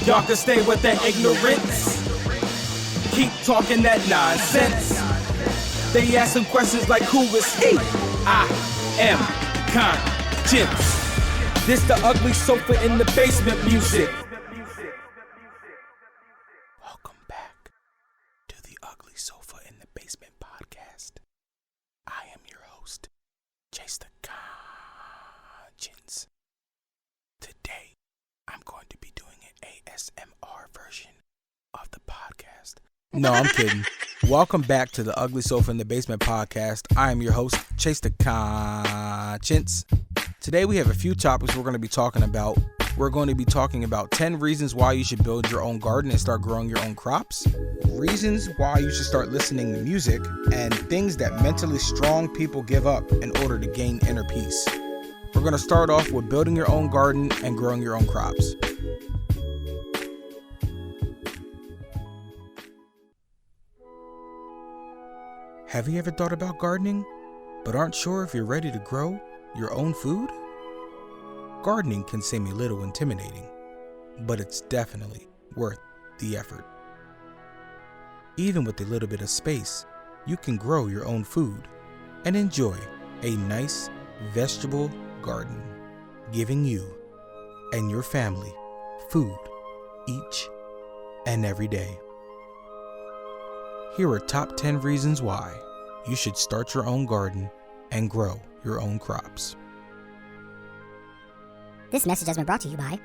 Y'all can stay with that ignorance. Keep talking that nonsense. They ask some questions like, who is he? I am conscience. This the ugly sofa in the basement music. Welcome back to the Ugly Sofa in the Basement podcast. I am your host, Chase the Conscience. Today, I'm going to be doing an ASMR version of the podcast. No, I'm kidding. Welcome back to the Ugly Sofa in the Basement podcast. I am your host, Chase the Conscience. Today we have a few topics we're going to be talking about. We're going to be talking about 10 reasons why you should build your own garden and start growing your own crops, reasons why you should start listening to music, and things that mentally strong people give up in order to gain inner peace. We're going to start off with building your own garden and growing your own crops. Have you ever thought about gardening, but aren't sure if you're ready to grow your own food? Gardening can seem a little intimidating, but it's definitely worth the effort. Even with a little bit of space, you can grow your own food and enjoy a nice vegetable garden, giving you and your family food each and every day. Here are top 10 reasons why you should start your own garden and grow your own crops. This message has been brought to you by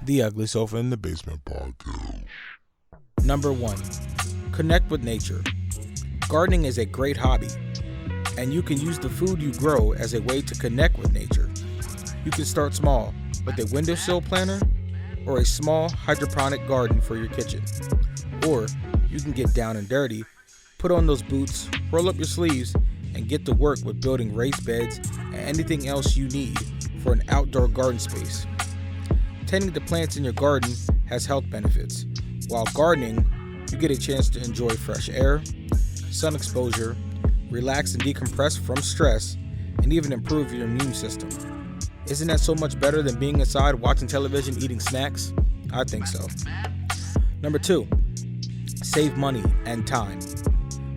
The Ugly Sofa in the Basement podcast. Number 1, connect with nature. Gardening is a great hobby, and you can use the food you grow as a way to connect with nature. You can start small with a windowsill planter or a small hydroponic garden for your kitchen. Or you can get down and dirty, put on those boots, roll up your sleeves, and get to work with building raised beds and anything else you need for an outdoor garden space. Tending the plants in your garden has health benefits. While gardening, you get a chance to enjoy fresh air, sun exposure, relax and decompress from stress, and even improve your immune system. Isn't that so much better than being inside watching television, eating snacks? I think so. Number 2, save money and time.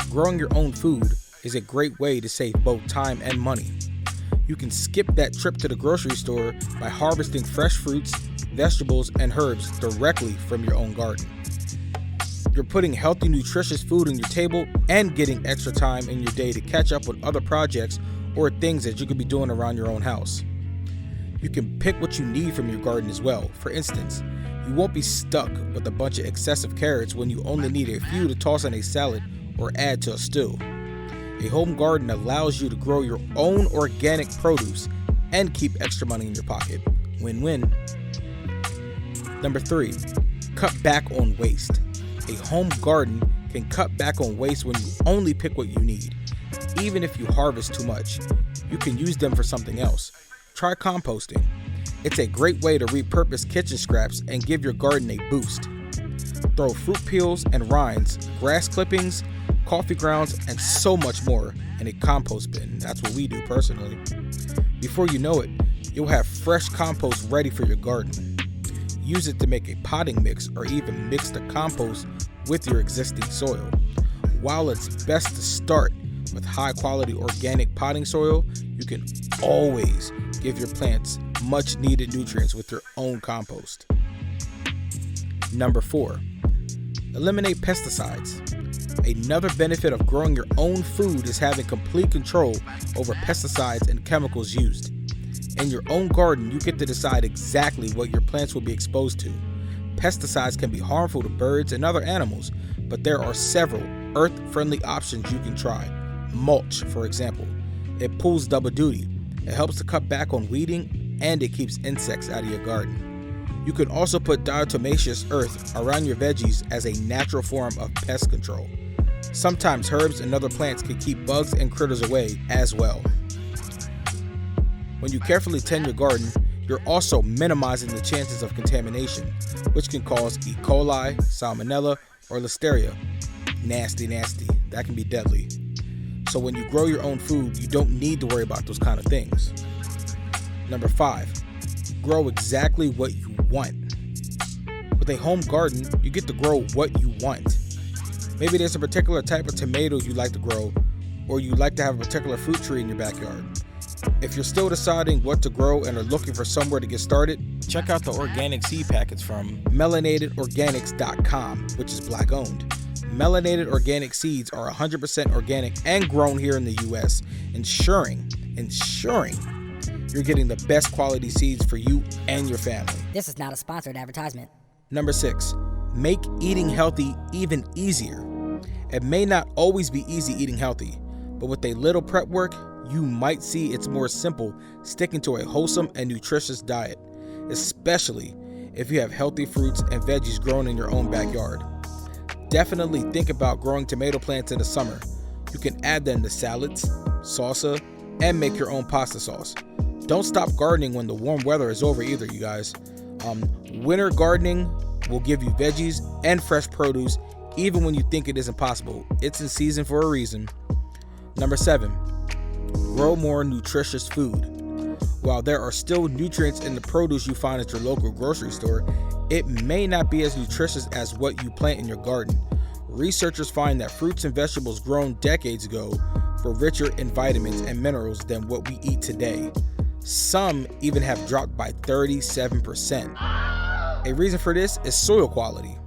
Growing your own food is a great way to save both time and money. You can skip that trip to the grocery store by harvesting fresh fruits, vegetables, and herbs directly from your own garden. You're putting healthy, nutritious food on your table and getting extra time in your day to catch up with other projects or things that you could be doing around your own house. You can pick what you need from your garden as well. For instance, you won't be stuck with a bunch of excessive carrots when you only need a few to toss in a salad or add to a stew. A home garden allows you to grow your own organic produce and keep extra money in your pocket. Win-win. Number 3, cut back on waste. A home garden can cut back on waste when you only pick what you need. Even if you harvest too much, you can use them for something else. Try composting. It's a great way to repurpose kitchen scraps and give your garden a boost. Throw fruit peels and rinds, grass clippings, coffee grounds, and so much more in a compost bin. That's what we do personally. Before you know it, you'll have fresh compost ready for your garden. Use it to make a potting mix or even mix the compost with your existing soil. While it's best to start with high quality organic potting soil, you can always give your plants much needed nutrients with your own compost. Number 4, eliminate pesticides. Another benefit of growing your own food is having complete control over pesticides and chemicals used. In your own garden, you get to decide exactly what your plants will be exposed to. Pesticides can be harmful to birds and other animals, but there are several earth-friendly options you can try. Mulch, for example. It pulls double duty. It helps to cut back on weeding, and it keeps insects out of your garden. You can also put diatomaceous earth around your veggies as a natural form of pest control. Sometimes herbs and other plants can keep bugs and critters away as well. When you carefully tend your garden, you're also minimizing the chances of contamination, which can cause E. coli, salmonella, or listeria. Nasty. That can be deadly. So when you grow your own food, you don't need to worry about those kind of things. Number 5, grow exactly what you want. With With a home garden, you get to grow what you want. Maybe there's a particular type of tomato you like to grow, or you like to have a particular fruit tree in your backyard. If you're still deciding what to grow and are looking for somewhere to get started, check out the organic seed packets from melanatedorganics.com, which is Black owned. Melanated organic seeds are 100% organic and grown here in the US, ensuring you're getting the best quality seeds for you and your family. This is not a sponsored advertisement. Number 6, make eating healthy even easier. It may not always be easy eating healthy, but with a little prep work, you might see it's more simple sticking to a wholesome and nutritious diet, especially if you have healthy fruits and veggies grown in your own backyard. Definitely think about growing tomato plants in the summer. You can add them to salads, salsa, and make your own pasta sauce. Don't stop gardening when the warm weather is over either, you guys. Winter gardening will give you veggies and fresh produce even when you think it isn't possible. It's in season for a reason. Number 7, grow more nutritious food. While there are still nutrients in the produce you find at your local grocery store, it may not be as nutritious as what you plant in your garden. Researchers find that fruits and vegetables grown decades ago were richer in vitamins and minerals than what we eat today. Some even have dropped by 37%. A reason for this is soil quality.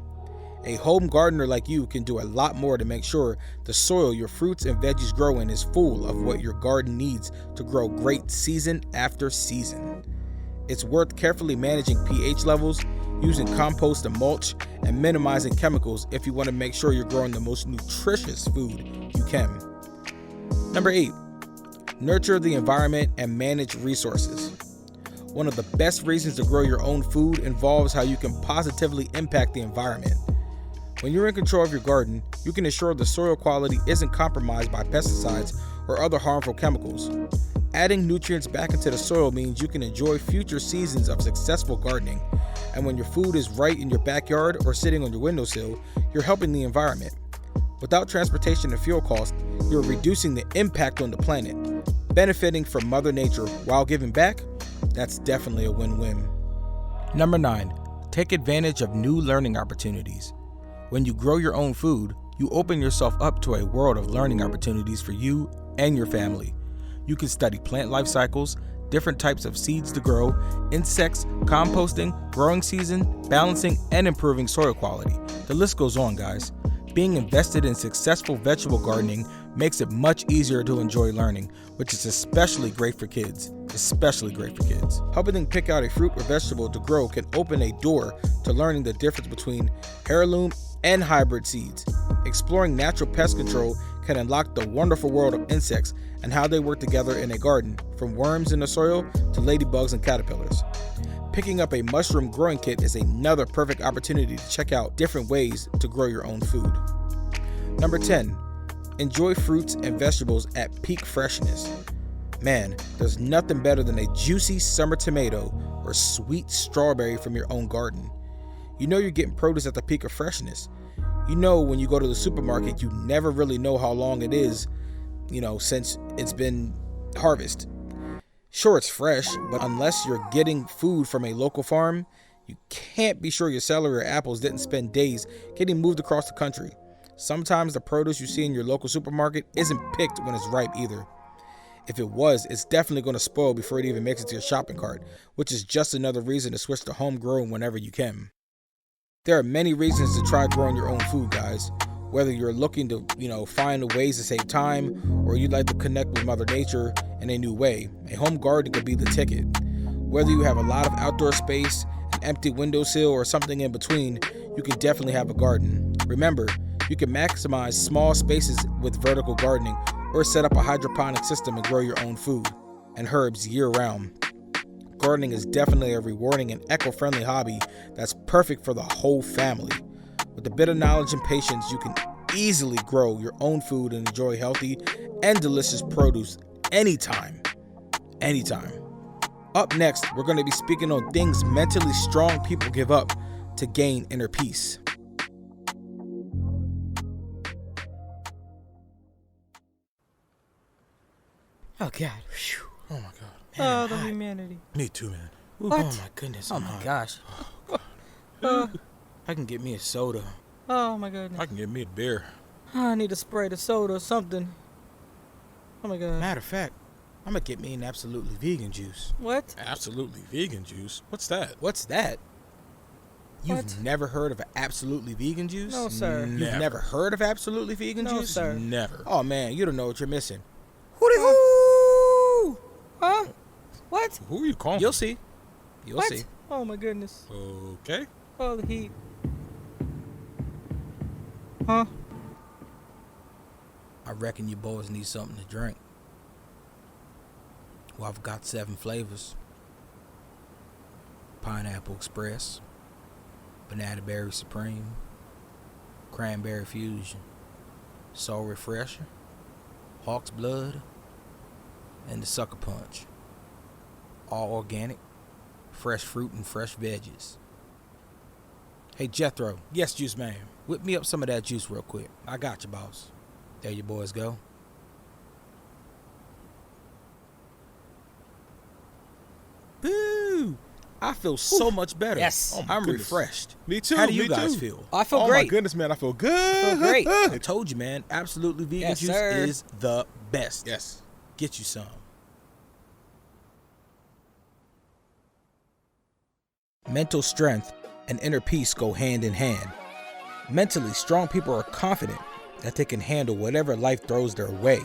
A home gardener like you can do a lot more to make sure the soil your fruits and veggies grow in is full of what your garden needs to grow great season after season. It's worth carefully managing pH levels, using compost and mulch, and minimizing chemicals if you want to make sure you're growing the most nutritious food you can. Number 8, nurture the environment and manage resources. One of the best reasons to grow your own food involves how you can positively impact the environment. When you're in control of your garden, you can ensure the soil quality isn't compromised by pesticides or other harmful chemicals. Adding nutrients back into the soil means you can enjoy future seasons of successful gardening. And when your food is right in your backyard or sitting on your windowsill, you're helping the environment. Without transportation and fuel costs, you're reducing the impact on the planet. Benefiting from Mother Nature while giving back, that's definitely a win-win. Number 9, take advantage of new learning opportunities. When you grow your own food, you open yourself up to a world of learning opportunities for you and your family. You can study plant life cycles, different types of seeds to grow, insects, composting, growing season, balancing, and improving soil quality. The list goes on, guys. Being invested in successful vegetable gardening makes it much easier to enjoy learning, which is especially great for kids. Helping them pick out a fruit or vegetable to grow can open a door to learning the difference between heirloom and hybrid seeds. Exploring natural pest control can unlock the wonderful world of insects and how they work together in a garden, from worms in the soil to ladybugs and caterpillars. Picking up a mushroom growing kit is another perfect opportunity to check out different ways to grow your own food. Number 10, enjoy fruits and vegetables at peak freshness. Man, there's nothing better than a juicy summer tomato or sweet strawberry from your own garden. You know you're getting produce at the peak of freshness. You know when you go to the supermarket, you never really know how long it is, since it's been harvested. Sure, it's fresh, but unless you're getting food from a local farm, you can't be sure your celery or apples didn't spend days getting moved across the country. Sometimes the produce you see in your local supermarket isn't picked when it's ripe either. If it was, it's definitely going to spoil before it even makes it to your shopping cart, which is just another reason to switch to homegrown whenever you can. There are many reasons to try growing your own food, guys. Whether you're looking to, find ways to save time, or you'd like to connect with Mother Nature in a new way, a home garden could be the ticket. Whether you have a lot of outdoor space, an empty windowsill, or something in between, you can definitely have a garden. Remember, you can maximize small spaces with vertical gardening, or set up a hydroponic system and grow your own food and herbs year-round. Gardening is definitely a rewarding and eco-friendly hobby that's perfect for the whole family. With a bit of knowledge and patience, you can easily grow your own food and enjoy healthy and delicious produce anytime. Up next, we're going to be speaking on things mentally strong people give up to gain inner peace. Oh, God. Whew. Oh, my God. Man, the humanity. Me too, man. Ooh, What? Oh, my goodness. Oh, my gosh. I can get me a soda. Oh my goodness. I can get me a beer. I need to spray the soda or something. Oh my god. Matter of fact, I'm gonna get me an absolutely vegan juice. What? Absolutely vegan juice. What's that? What's that? You've What? never heard of an absolutely vegan juice? No, sir. You've Never. never heard of absolutely vegan No, juice? sir. Never. Oh man, you don't know what you're missing. Hootie-hoo! Huh? What? Who are you calling? You'll see. You'll What? see. Oh my goodness. Okay. Oh, the heat. Huh? I reckon you boys need something to drink. Well, I've got 7 flavors. Pineapple Express, Banana Berry Supreme, Cranberry Fusion, Soul Refresher, Hawk's Blood, and the Sucker Punch. All organic, fresh fruit and fresh veggies. Hey Jethro, yes juice man, whip me up some of that juice real quick. I got you, boss. There you boys go. Boo! I feel so much better. Yes. Oh, my I'm goodness. refreshed. Me too. How do you me guys too. feel? I feel Oh great. my goodness, man! I feel good. great. I told you, man. Absolutely vegan Yes, juice sir. is the best. Yes. Get you some. Mental strength and inner peace go hand in hand. Mentally strong people are confident that they can handle whatever life throws their way.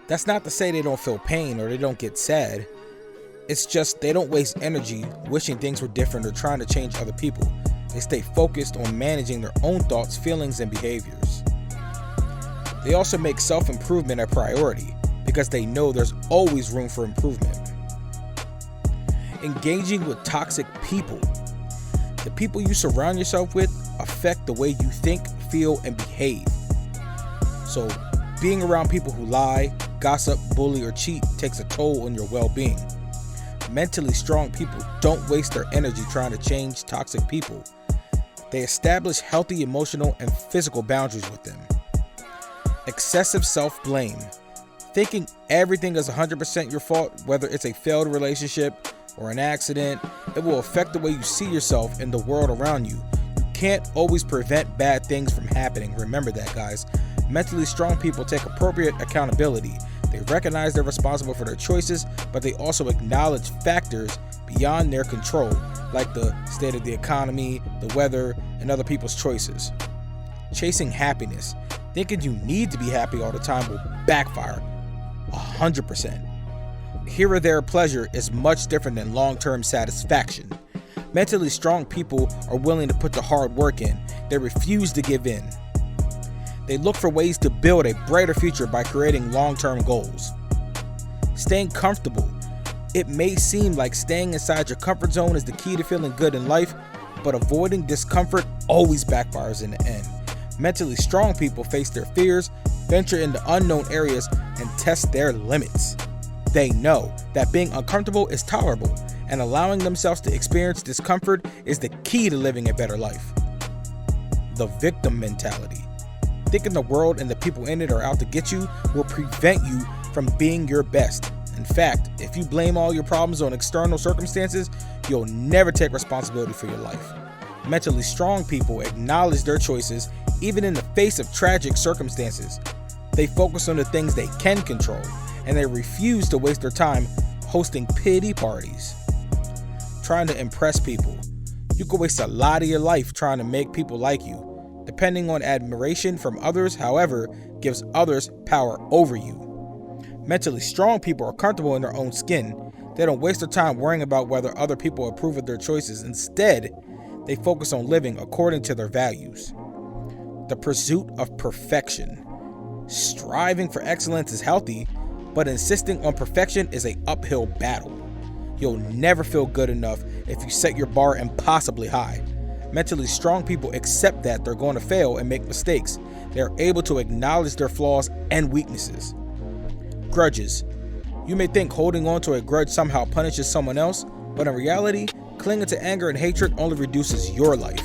That's not to say they don't feel pain or they don't get sad. It's just they don't waste energy wishing things were different or trying to change other people. They stay focused on managing their own thoughts, feelings, and behaviors. They also make self-improvement a priority because they know there's always room for improvement. Engaging with toxic people. The people you surround yourself with affect the way you think, feel, and behave. So, being around people who lie, gossip, bully, or cheat takes a toll on your well-being. Mentally strong people don't waste their energy trying to change toxic people. They establish healthy emotional and physical boundaries with them. Excessive self-blame. Thinking everything is 100% your fault, whether it's a failed relationship or an accident, it will affect the way you see yourself and the world around you. You can't always prevent bad things from happening. Remember that, guys. Mentally strong people take appropriate accountability. They recognize they're responsible for their choices, but they also acknowledge factors beyond their control, like the state of the economy, the weather, and other people's choices. Chasing happiness. Thinking you need to be happy all the time will backfire 100%. Here or there pleasure is much different than long-term satisfaction. Mentally strong people are willing to put the hard work in. They refuse to give in. They look for ways to build a brighter future by creating long-term goals. Staying comfortable. It may seem like staying inside your comfort zone is the key to feeling good in life, but avoiding discomfort always backfires in the end. Mentally strong people face their fears, venture into unknown areas, and test their limits. They know that being uncomfortable is tolerable, and allowing themselves to experience discomfort is the key to living a better life. The victim mentality. Thinking the world and the people in it are out to get you will prevent you from being your best. In fact, if you blame all your problems on external circumstances, you'll never take responsibility for your life. Mentally strong people acknowledge their choices even in the face of tragic circumstances. They focus on the things they can control, and they refuse to waste their time hosting pity parties. Trying to impress people. You could waste a lot of your life trying to make people like you. Depending on admiration from others, however, gives others power over you. Mentally strong people are comfortable in their own skin. They don't waste their time worrying about whether other people approve of their choices. Instead, they focus on living according to their values. The pursuit of perfection. Striving for excellence is healthy, but insisting on perfection is an uphill battle. You'll never feel good enough if you set your bar impossibly high. Mentally strong people accept that they're going to fail and make mistakes. They're able to acknowledge their flaws and weaknesses. Grudges. You may think holding on to a grudge somehow punishes someone else, but in reality, clinging to anger and hatred only reduces your life.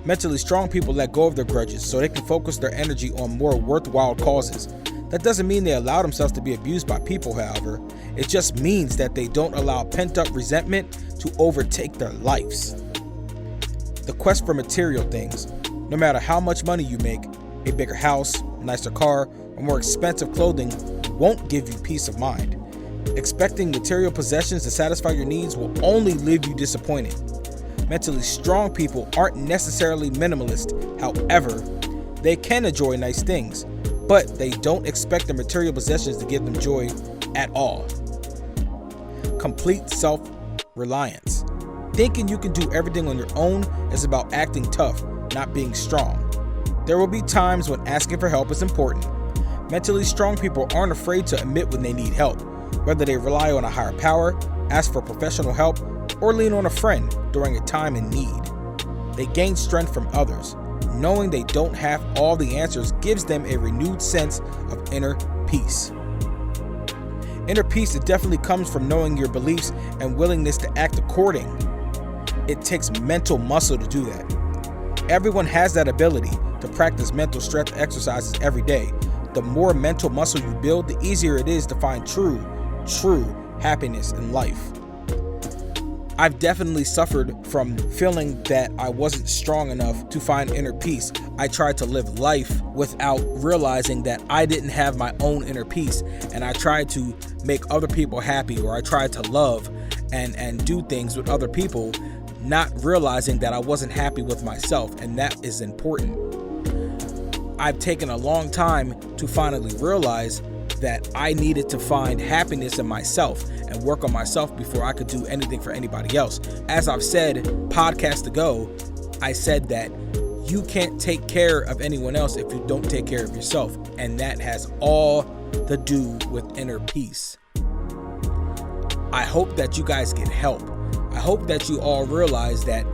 Mentally strong people let go of their grudges so they can focus their energy on more worthwhile causes. That doesn't mean they allow themselves to be abused by people, however. It just means that they don't allow pent-up resentment to overtake their lives. The The quest for material things. No matter how much money you make, a bigger house, nicer car, or more expensive clothing won't give you peace of mind. Expecting material possessions to satisfy your needs will only leave you disappointed. Mentally strong people aren't necessarily minimalist. However, they can enjoy nice things, but they don't expect the material possessions to give them joy at all. Complete self-reliance. Thinking you can do everything on your own is about acting tough, not being strong. There will be times when asking for help is important. Mentally strong people aren't afraid to admit when they need help, whether they rely on a higher power, ask for professional help, or lean on a friend during a time in need. They gain strength from others. Knowing they don't have all the answers gives them a renewed sense of inner peace. Inner peace, it definitely comes from knowing your beliefs and willingness to act according. It takes mental muscle to do that. Everyone has that ability to practice mental strength exercises every day. The more mental muscle you build, the easier it is to find true happiness in life. I've definitely suffered from feeling that I wasn't strong enough to find inner peace. I tried to live life without realizing that I didn't have my own inner peace, and I tried to make other people happy, or I tried to love and do things with other people, not realizing that I wasn't happy with myself, and that is important. I've taken a long time to finally realize that I needed to find happiness in myself and work on myself before I could do anything for anybody else. As I've said podcasts ago, I said that you can't take care of anyone else if you don't take care of yourself, and that has all to do with inner peace. I hope that you guys get help. I hope that you all realize that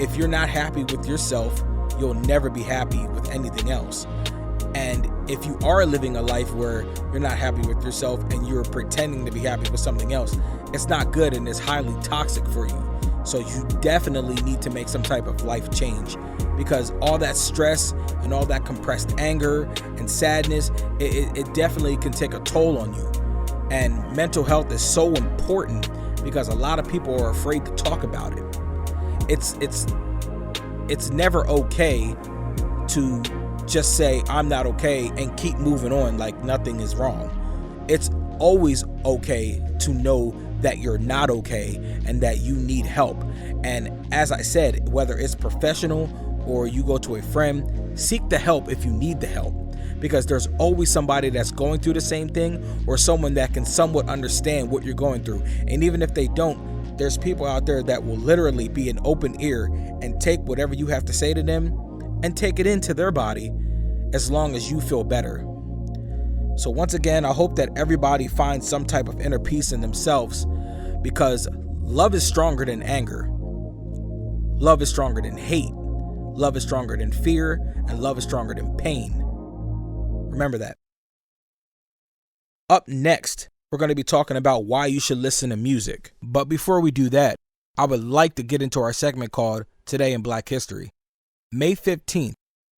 if you're not happy with yourself, you'll never be happy with anything else. And if you are living a life where you're not happy with yourself and you're pretending to be happy with something else, it's not good and it's highly toxic for you. So you definitely need to make some type of life change, because all that stress and all that compressed anger and sadness, it definitely can take a toll on you. And mental health is so important because a lot of people are afraid to talk about it. It's never okay to just say I'm not okay and keep moving on like nothing is wrong. It's always okay to know that you're not okay and that you need help. And as I said, whether it's professional or you go to a friend, seek the help if you need the help, because there's always somebody that's going through the same thing, or someone that can somewhat understand what you're going through. And even if they don't, there's people out there that will literally be an open ear and take whatever you have to say to them and take it into their body, as long as you feel better. So once again, I hope that everybody finds some type of inner peace in themselves, because love is stronger than anger. Love is stronger than hate. Love is stronger than fear, and love is stronger than pain. Remember that. Up next, we're going to be talking about why you should listen to music. But before we do that, I would like to get into our segment called Today in Black History. May 15th,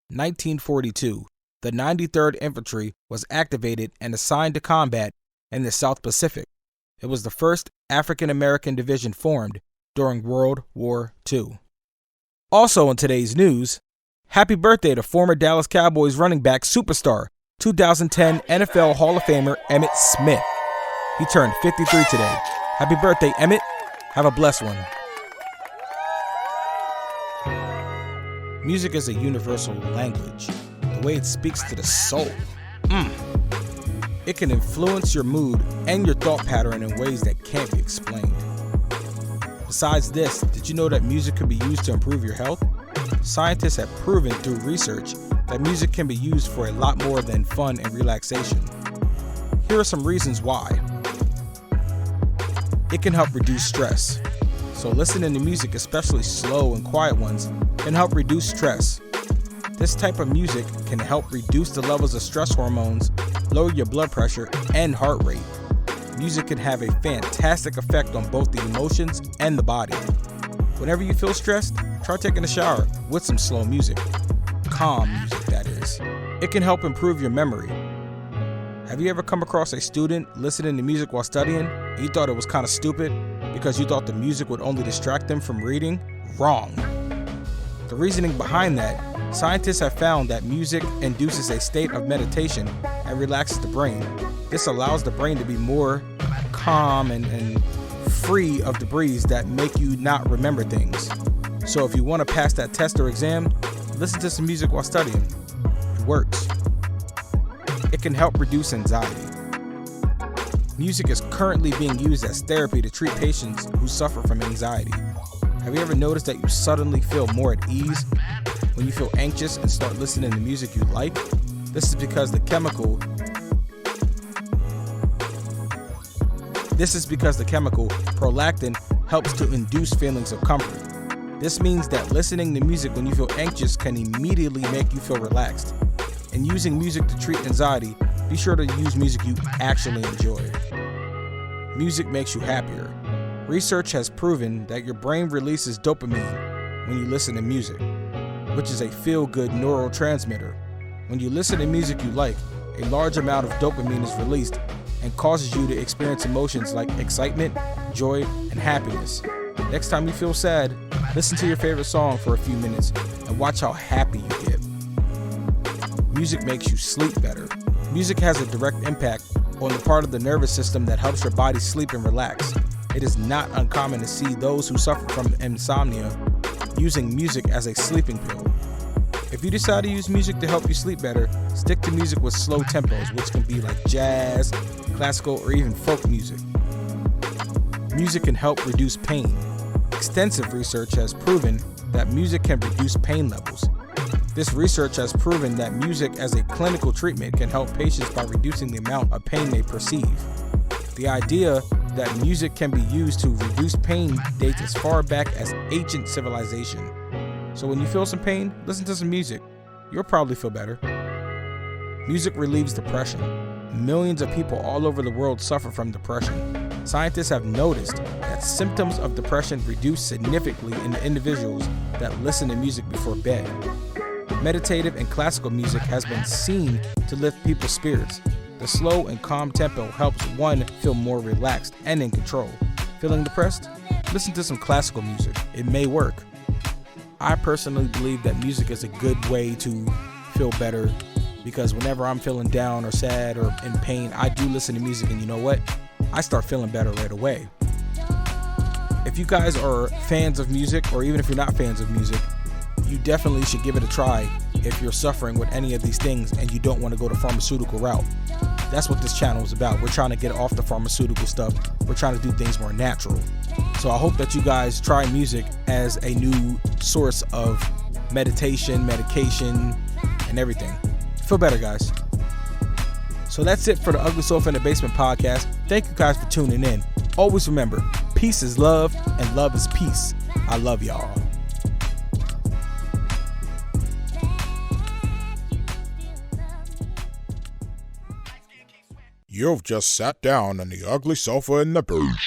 1942, the 93rd Infantry was activated and assigned to combat in the South Pacific. It was the first African American division formed during World War II. Also in today's news, happy birthday to former Dallas Cowboys running back superstar, 2010 NFL Hall of Famer Emmitt Smith. He turned 53 today. Happy birthday, Emmitt. Have a blessed one. Music is a universal language. The way it speaks to the soul. It can influence your mood and your thought pattern in ways that can't be explained. Besides this, did you know that music can be used to improve your health? Scientists have proven through research that music can be used for a lot more than fun and relaxation. Here are some reasons why. It can help reduce stress. So listening to music, especially slow and quiet ones, can help reduce stress. This type of music can help reduce the levels of stress hormones, lower your blood pressure, and heart rate. Music can have a fantastic effect on both the emotions and the body. Whenever you feel stressed, try taking a shower with some slow music. Calm music, that is. It can help improve your memory. Have you ever come across a student listening to music while studying and you thought it was kind of stupid because you thought the music would only distract them from reading? Wrong. The reasoning behind that, scientists have found that music induces a state of meditation and relaxes the brain. This allows the brain to be more calm and free of debris that make you not remember things. So if you want to pass that test or exam, listen to some music while studying. It works. It can help reduce anxiety. Music is currently being used as therapy to treat patients who suffer from anxiety. Have you ever noticed that you suddenly feel more at ease when you feel anxious and start listening to music you like? This is because the chemical prolactin helps to induce feelings of comfort. This means that listening to music when you feel anxious can immediately make you feel relaxed. And using music to treat anxiety, be sure to use music you actually enjoy. Music makes you happier. Research has proven that your brain releases dopamine when you listen to music, which is a feel-good neurotransmitter. When you listen to music you like, a large amount of dopamine is released and causes you to experience emotions like excitement, joy, and happiness. Next time you feel sad, listen to your favorite song for a few minutes and watch how happy you get. Music makes you sleep better. Music has a direct impact on the part of the nervous system that helps your body sleep and relax. It is not uncommon to see those who suffer from insomnia using music as a sleeping pill. If you decide to use music to help you sleep better, stick to music with slow tempos, which can be like jazz, classical, or even folk music. Music can help reduce pain. Extensive research has proven that music can reduce pain levels. This research has proven that music as a clinical treatment can help patients by reducing the amount of pain they perceive. The idea that music can be used to reduce pain dates as far back as ancient civilization. So when you feel some pain, listen to some music. You'll probably feel better. Music relieves depression. Millions of people all over the world suffer from depression. Scientists have noticed that symptoms of depression reduce significantly in the individuals that listen to music before bed. Meditative and classical music has been seen to lift people's spirits. The slow and calm tempo helps one feel more relaxed and in control. Feeling depressed? Listen to some classical music. It may work. I personally believe that music is a good way to feel better because whenever I'm feeling down or sad or in pain, I do listen to music, and you know what? I start feeling better right away. If you guys are fans of music, or even if you're not fans of music, you definitely should give it a try if you're suffering with any of these things and you don't want to go the pharmaceutical route. That's what this channel is about. We're trying to get off the pharmaceutical stuff. We're trying to do things more natural. So I hope that you guys try music as a new source of meditation, medication, and everything. Feel better, guys. So that's it for the Ugly Sofa in the Basement podcast. Thank you guys for tuning in. Always remember, peace is love and love is peace. I love y'all. You've just sat down on the Ugly Sofa in the Basement.